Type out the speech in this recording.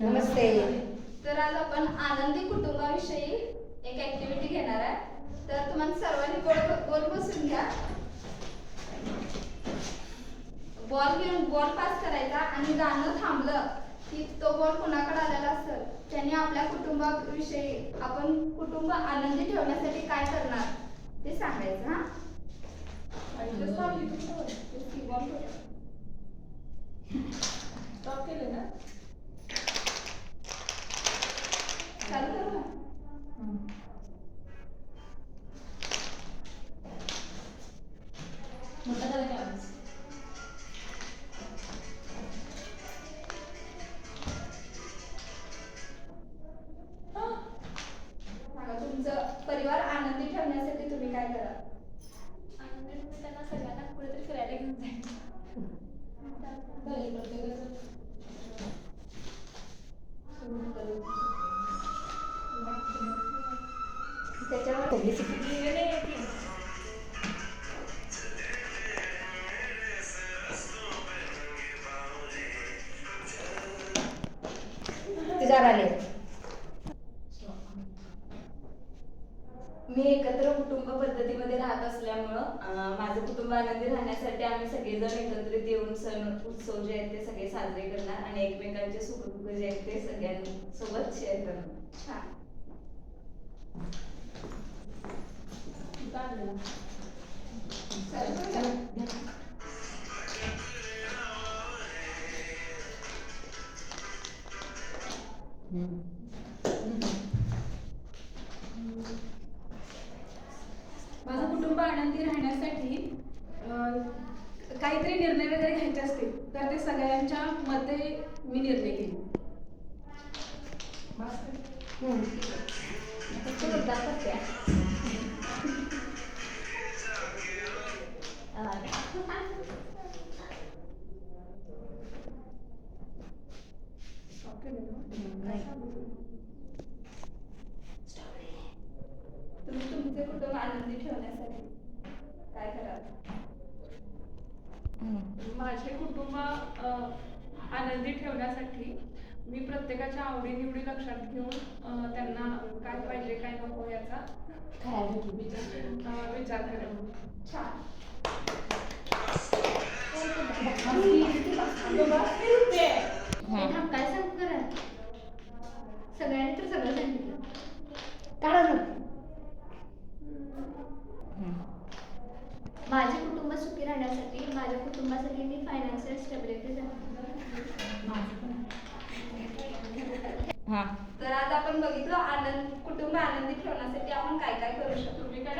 नमस्ते. तर आज आपण आनंदी कुटुंबाविषयी एक ऍक्टिव्हिटी घेणार आहे. तर तुम्हाला सर्वांनी गोल बसून घ्या. बॉल घेऊन बॉल पास करायचा आणि गाणं थांबलं की तो बॉल कुणाकडे आलेला असेल त्यांनी आपल्या कुटुंबाविषयी आपण कुटुंब आनंदी ठेवण्यासाठी काय करणार ते सांगायचं. हा स्टॉप केलं ना, चालू करू ना. मोठा झाला काय आवाज? सांगा तुमचं परिवार आनंदी ठेवण्यासाठी तुम्ही काय करा? आनंदी म्हणजे त्यांना सगळ्यांना कुठेतरी फिरायला घेऊन जायचं. त्याच्यावर तिजार आले. मी एकत्र कुटुंब पद्धतीमध्ये राहत असल्यामुळं माझं कुटुंब आनंदी राहण्यासाठी आम्ही सगळेजण एकत्रित येऊन सण उत्सव जे आहेत ते सगळे साजरे करणार आणि एकमेकांचे सुखदुःख जे आहेत ते सगळ्यांसोबत शेअर करणार. छान. माझं कुटुंब आनंदी राहण्यासाठी काहीतरी निर्णय वगैरे घ्यायचे असतील तर ते सगळ्यांच्या मते मी निर्णय घेईन. तुम्ही तुमचे कुटुंब आनंदी ठेवण्यासाठी काय कराल? माझे कुटुंब आनंदी ठेवण्यासाठी मी प्रत्येकाच्या आवडीनिवडी लक्षात घेऊन त्यांना काय पाहिजे काय नको याचा विचार करेन. छान. काय सांगू करा सगळ्यांनी तर सगळं सांगितलं. माझे कुटुंब सुखी राहण्यासाठी माझ्या कुटुंबासाठी मी फायनान्शियल स्टेबिलिटी तर आज आपण बघितलं कुटुंब आनंदी ठेवण्यासाठी आपण काय काय करू शकतो. तुम्ही काय